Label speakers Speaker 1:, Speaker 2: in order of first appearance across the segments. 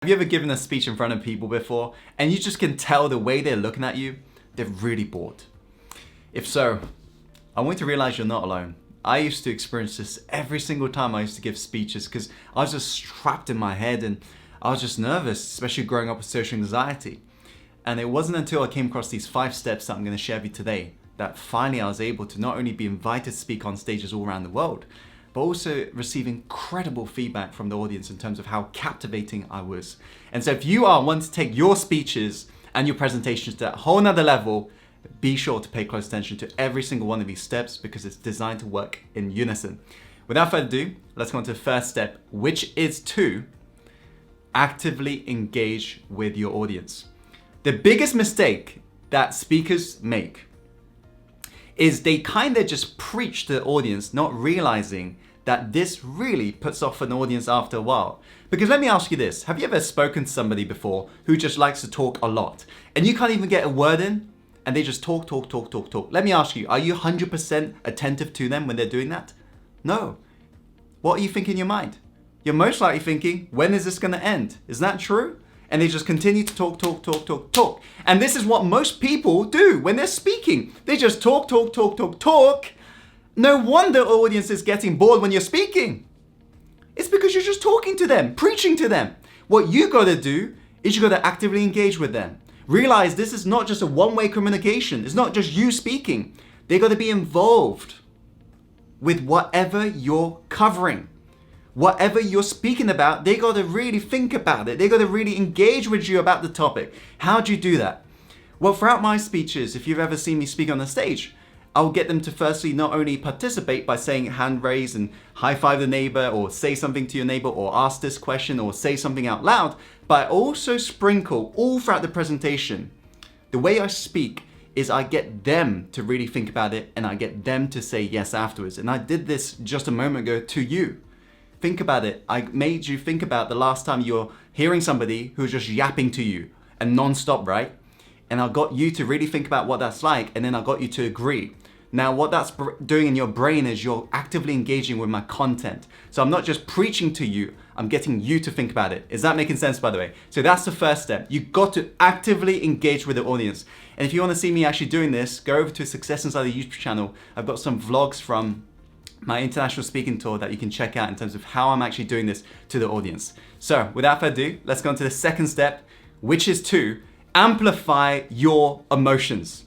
Speaker 1: you ever given a speech in front of people before and you just can tell the way they're looking at you, they're really bored? If so, I want you to realize you're not alone. I used to experience this every single time I used to give speeches because I was just trapped in my head and I was just nervous, especially growing up with social anxiety. And it wasn't until I came across these 5 steps that I'm going to share with you today that finally I was able to not only be invited to speak on stages all around the world, but also receive incredible feedback from the audience in terms of how captivating I was. And so if you are wanting to take your speeches and your presentations to that whole nother level, be sure to pay close attention to every single one of these steps because it's designed to work in unison. Without further ado, let's go on to the first step, which is to actively engage with your audience. The biggest mistake that speakers make is they kind of just preach to the audience, not realizing that this really puts off an audience after a while. Because let me ask you this, have you ever spoken to somebody before who just likes to talk a lot and you can't even get a word in and they just talk? Let me ask you, are you 100% attentive to them when they're doing that? No. What are you thinking in your mind? You're most likely thinking, when is this going to end? Is that true? And they just continue to talk. And this is what most people do when they're speaking. They just talk. No wonder the audience is getting bored when you're speaking. It's because you're just talking to them, preaching to them. What you got to do is you got to actively engage with them. Realize this is not just a one-way communication. It's not just you speaking. They got to be involved with whatever you're covering. Whatever you're speaking about, they got to really think about it. They got to really engage with you about the topic. How do you do that? Well, throughout my speeches, if you've ever seen me speak on the stage, I'll get them to firstly not only participate by saying hand raise and high five the neighbor or say something to your neighbor or ask this question or say something out loud, but I also sprinkle all throughout the presentation. The way I speak is I get them to really think about it and I get them to say yes afterwards. And I did this just a moment ago to you. Think about it. I made you think about the last time you're hearing somebody who's just yapping to you and non-stop, right? And I got you to really think about what that's like, and then I got you to agree. Now, what that's doing in your brain is you're actively engaging with my content. So I'm not just preaching to you, I'm getting you to think about it. Is that making sense, by the way? So that's the first step. You've got to actively engage with the audience. And if you want to see me actually doing this, go over to Success Inside the YouTube channel. I've got some vlogs from my international speaking tour that you can check out in terms of how I'm actually doing this to the audience. So without further ado, let's go on to the second step, which is to amplify your emotions.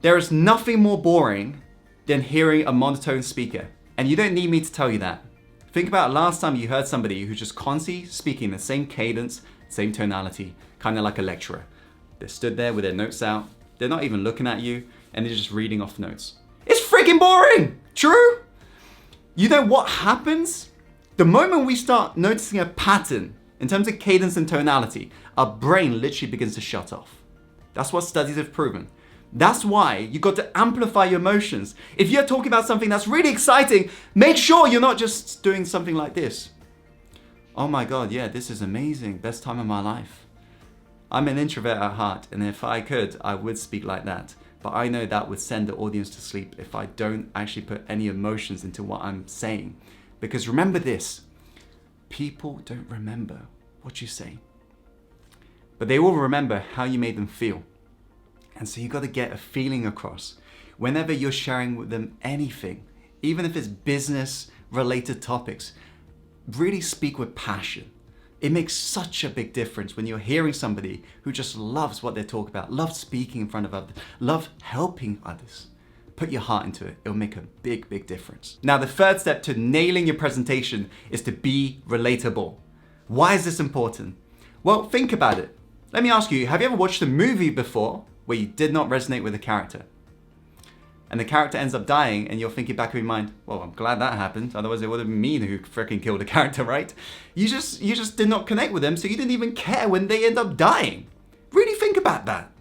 Speaker 1: There is nothing more boring than hearing a monotone speaker. And you don't need me to tell you that. Think about last time you heard somebody who's just constantly speaking the same cadence, same tonality, kind of like a lecturer. They stood there with their notes out. They're not even looking at you and they're just reading off notes. It's freaking boring. True? You know what happens? The moment we start noticing a pattern in terms of cadence and tonality, our brain literally begins to shut off. That's what studies have proven. That's why you got to amplify your emotions. If you're talking about something that's really exciting, make sure you're not just doing something like this. Oh my God, yeah, this is amazing. Best time of my life. I'm an introvert at heart, and if I could, I would speak like that. But I know that would send the audience to sleep if I don't actually put any emotions into what I'm saying. Because remember this, people don't remember what you say, but they will remember how you made them feel. And so you got to get a feeling across. Whenever you're sharing with them anything, even if it's business related topics, really speak with passion. It makes such a big difference when you're hearing somebody who just loves what they talk about, loves speaking in front of others, loves helping others. Put your heart into it. It'll make a big, big difference. Now, the third step to nailing your presentation is to be relatable. Why is this important? Well, think about it. Let me ask you, have you ever watched a movie before where you did not resonate with a character? And the character ends up dying and you're thinking back in your mind, well, I'm glad that happened. Otherwise it would have been me who freaking killed the character, right? You just did not connect with them, so you didn't even care when they end up dying. Really think about that.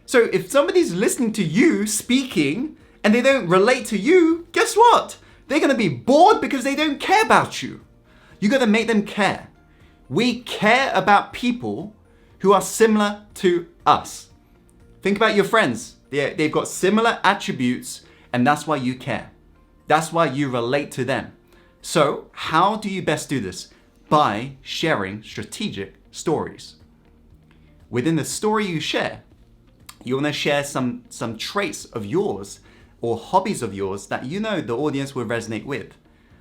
Speaker 1: So if somebody's listening to you speaking and they don't relate to you, guess what? They're gonna be bored because they don't care about you. You gotta make them care. We care about people who are similar to us. Think about your friends. They've got similar attributes, and that's why you care. That's why you relate to them. So how do you best do this? by sharing strategic stories. Within the story you share, you want to share some traits of yours or hobbies of yours that you know the audience will resonate with.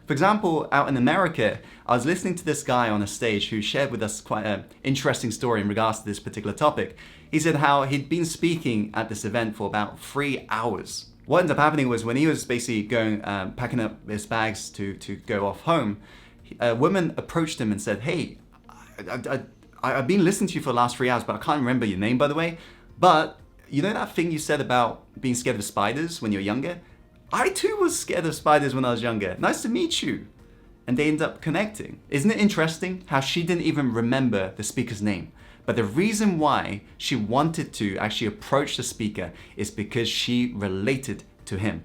Speaker 1: For example, out in America, I was listening to this guy on a stage who shared with us quite an interesting story in regards to this particular topic. He said how he'd been speaking at this event for about 3 hours. What ended up happening was when he was basically going, packing up his bags to go off home, a woman approached him and said, "Hey, I've been listening to you for the last 3 hours, but I can't remember your name, by the way. But you know that thing you said about being scared of spiders when you're younger? I too was scared of spiders when I was younger. Nice to meet you." And they end up connecting. Isn't it interesting how she didn't even remember the speaker's name? But the reason why she wanted to actually approach the speaker is because she related to him.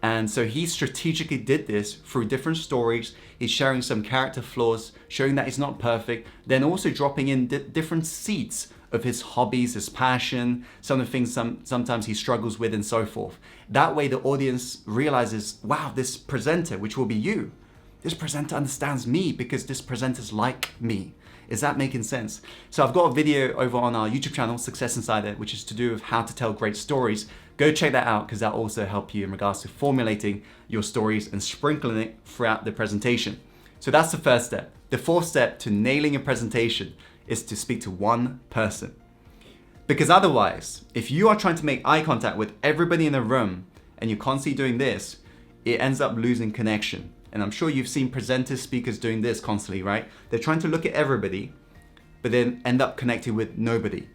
Speaker 1: And so he strategically did this through different stories. He's sharing some character flaws, showing that he's not perfect, then also dropping in different seeds of his hobbies, his passion, some of the things sometimes he struggles with and so forth. That way the audience realizes, wow, this presenter, which will be you, this presenter understands me because this presenter's like me. Is that making sense? So I've got a video over on our YouTube channel, Success Insider, which is to do with how to tell great stories. Go check that out because that'll also help you in regards to formulating your stories and sprinkling it throughout the presentation. So that's the first step. The fourth step to nailing a presentation is to speak to one person. Because otherwise, if you are trying to make eye contact with everybody in the room and you're constantly doing this, it ends up losing connection. And I'm sure you've seen presenters, speakers doing this constantly, right? They're trying to look at everybody, but then end up connecting with nobody.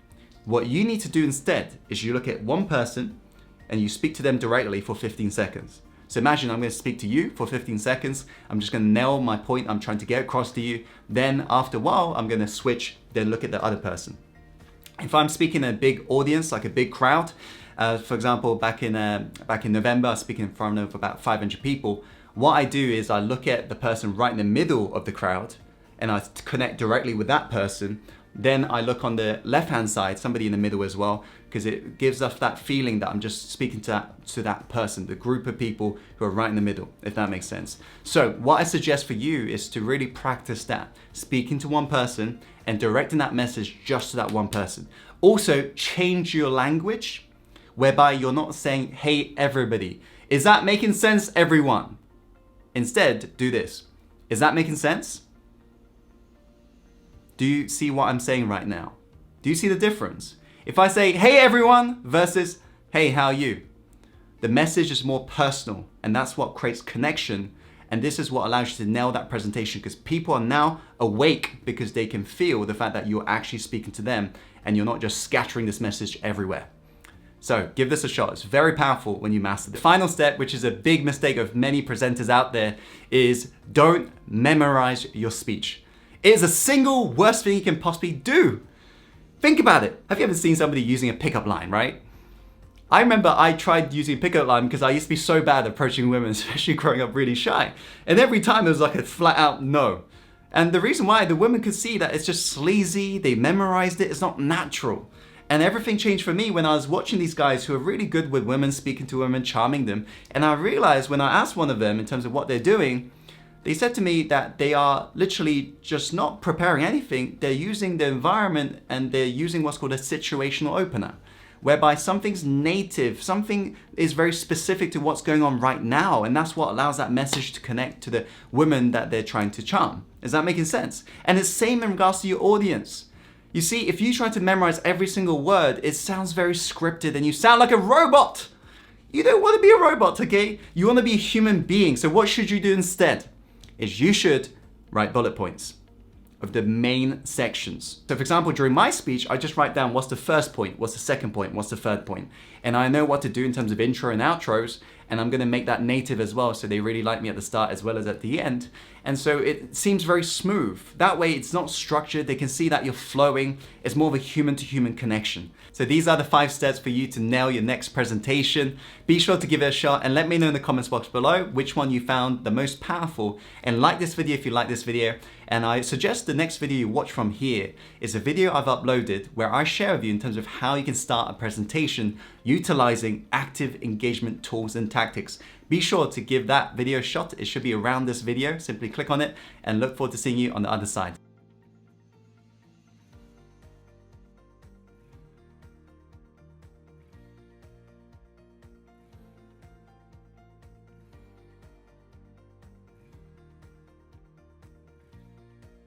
Speaker 1: What you need to do instead is you look at one person and you speak to them directly for 15 seconds. So imagine I'm going to speak to you for 15 seconds. I'm just going to nail my point I'm trying to get across to you. Then after a while, I'm going to switch, then look at the other person. If I'm speaking in a big audience, like a big crowd, for example, back in November, I was speaking in front of about 500 people. What I do is I look at the person right in the middle of the crowd and I connect directly with that person. Then I look on the left-hand side, somebody in the middle as well, because it gives us that feeling that I'm just speaking to that person, the group of people who are right in the middle, if that makes sense. So what I suggest for you is to really practice that, speaking to one person and directing that message just to that one person. Also, change your language, whereby you're not saying, "Hey, everybody." Is that making sense, everyone? Instead, do this. Is that making sense? Do you see what I'm saying right now? Do you see the difference? If I say, "Hey everyone," versus, "Hey, how are you?" The message is more personal, and that's what creates connection. And this is what allows you to nail that presentation, because people are now awake because they can feel the fact that you're actually speaking to them and you're not just scattering this message everywhere. So give this a shot. It's very powerful when you master it. The final step, which is a big mistake of many presenters out there, is don't memorize your speech. It is the single worst thing you can possibly do. Think about it. Have you ever seen somebody using a pickup line, right? I remember I tried using a pickup line because I used to be so bad at approaching women, especially growing up really shy. And every time it was like a flat out no. And the reason why, the women could see that it's just sleazy, they memorized it, it's not natural. And everything changed for me when I was watching these guys who are really good with women, speaking to women, charming them. And I realized when I asked one of them in terms of what they're doing, they said to me that they are literally just not preparing anything. They're using the environment and they're using what's called a situational opener, whereby something's native, something is very specific to what's going on right now. And that's what allows that message to connect to the women that they're trying to charm. Is that making sense? And it's the same in regards to your audience. You see, if you try to memorize every single word, it sounds very scripted and you sound like a robot. You don't want to be a robot, okay? You want to be a human being. So what should you do instead? Is you should write bullet points of the main sections. So for example, during my speech, I just write down what's the first point, what's the second point, what's the third point. And I know what to do in terms of intro and outros, and I'm gonna make that native as well, so they really like me at the start as well as at the end. And so it seems very smooth. That way it's not structured, they can see that you're flowing. It's more of a human to human connection. So these are the 5 steps for you to nail your next presentation. Be sure to give it a shot and let me know in the comments box below which one you found the most powerful. And like this video if you like this video. And I suggest the next video you watch from here is a video I've uploaded where I share with you in terms of how you can start a presentation utilizing active engagement tools and tactics. be sure to give that video a shot. It should be around this video. Simply click on it and look forward to seeing you on the other side.